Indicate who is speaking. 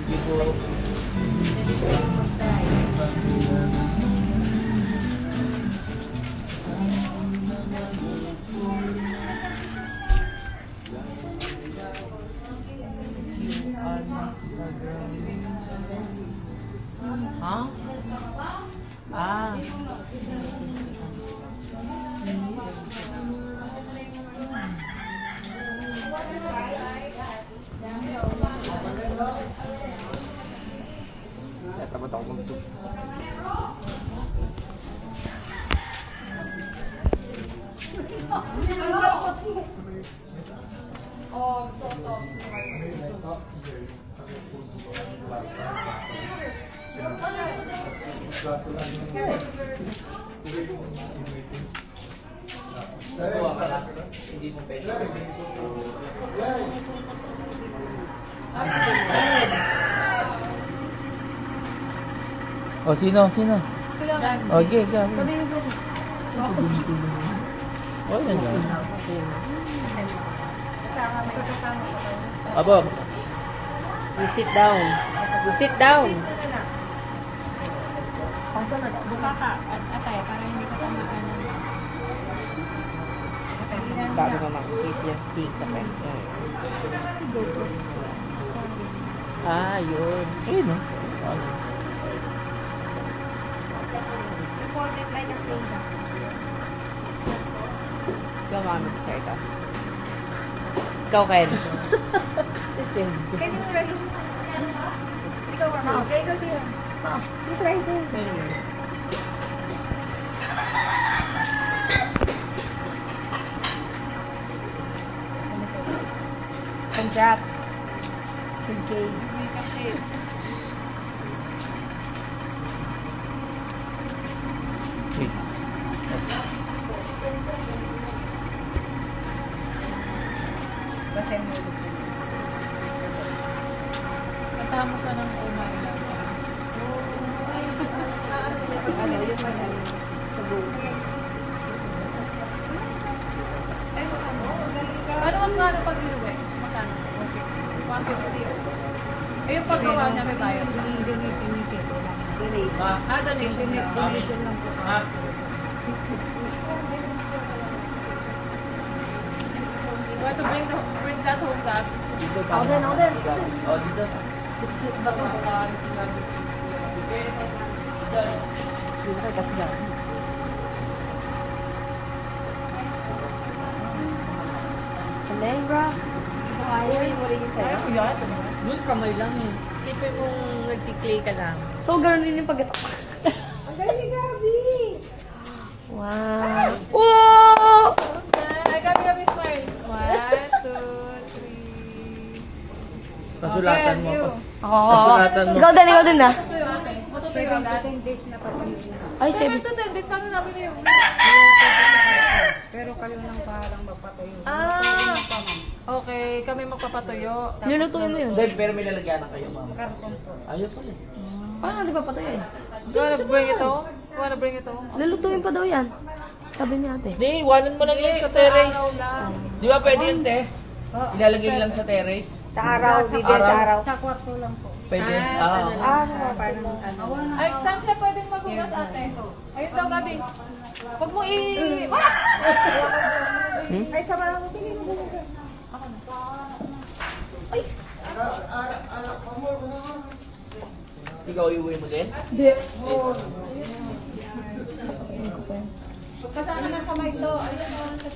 Speaker 1: Hindi po. Ha? Ah. Takot ako mag-zoom.
Speaker 2: Oh, so.
Speaker 1: Nagawa ka lang. Hindi mo pwede. O, sino? O, okay, ikaw.
Speaker 2: Kami yung
Speaker 1: O, yan yan.
Speaker 2: kasama ko tayo.
Speaker 1: Abo.
Speaker 3: You sit down. You sit down.
Speaker 2: Sit mo na na.
Speaker 4: Sunod, buka ka at atay para hindi ka tamaan ng
Speaker 3: Bago ka makikita yung stick ka pa. Ah, yun.
Speaker 1: Ayun, no?
Speaker 2: Hold it like a finger.
Speaker 3: Gamamit ka ito. Ikaw, Ken.
Speaker 2: Can you ready? Ikaw, Marma. Okay, go to you. Just right there.
Speaker 4: congrats. Okay.
Speaker 1: Wait.
Speaker 2: Basahin mo.
Speaker 4: Katahan mo siya ng una ilang.
Speaker 2: Ano, yung malalim. Sa buo.
Speaker 4: Paano magkano pag inuwi? Magkano? 150. Eh, yung paggawa niya may bayad ba?
Speaker 2: Donation ni Tito. Donation.
Speaker 4: Ah, donation na.
Speaker 2: Donation lang po.
Speaker 1: Ha?
Speaker 4: You want to bring that home, Dad?
Speaker 1: Dito pa.
Speaker 2: Ako din.
Speaker 1: O, dito.
Speaker 2: Split ba ito? Dito sa kasga. Allegra. Ayaw mo rin yung
Speaker 4: Ayaw
Speaker 2: sa'yo.
Speaker 4: ko yan. Ito naman.
Speaker 3: Nun, kamay lang eh. Sipin mong nagtiklay ka lang.
Speaker 2: So, ganun din yung pag-ito. Ang galing ni Gabi! Wow! Oh!
Speaker 4: Ay, kami smile. 1, 2, 3.
Speaker 1: Pasulatan mo ako.
Speaker 2: Oo.
Speaker 1: Pasulatan mo.
Speaker 2: Ikaw din na.
Speaker 4: Matutuyo ate. Matutuyo ate.
Speaker 2: 10 days na patuloy. Ay,
Speaker 4: Ay,
Speaker 2: 7.
Speaker 4: ito 10 days. Paano namin na yun?
Speaker 2: Pero kayo nang parang magpatuloy.
Speaker 4: Ah! Okay, kami magpapatuyo.
Speaker 2: Lulutuin mo yun.
Speaker 1: Hindi, pero may lalagyanan kayo, mama.
Speaker 2: Karton po.
Speaker 1: Ayaw pala.
Speaker 2: Paano di ba patuloy?
Speaker 4: You wanna bring ito? You wanna bring ito?
Speaker 2: Lulutuin pa daw yan. Sabi niya ate.
Speaker 1: Hindi, iwanan mo lang yun sa terrace.
Speaker 4: Araw lang.
Speaker 1: Di ba pwede yun, te? Ilalagay lang sa terrace.
Speaker 2: Sa araw,
Speaker 1: bibigyan sa araw.
Speaker 2: Sa kwarto lang po.
Speaker 1: Pwede?
Speaker 2: Parang ano.
Speaker 4: Ay, saan siya pwedeng magugas ate? Ayun daw, Gabi. Huwag mo i...
Speaker 2: Ay, sa parang tingin mo ba?
Speaker 1: Ikaw iuwi mo din?
Speaker 2: Hindi.
Speaker 4: Kasama ng kamay to. Ayun, sa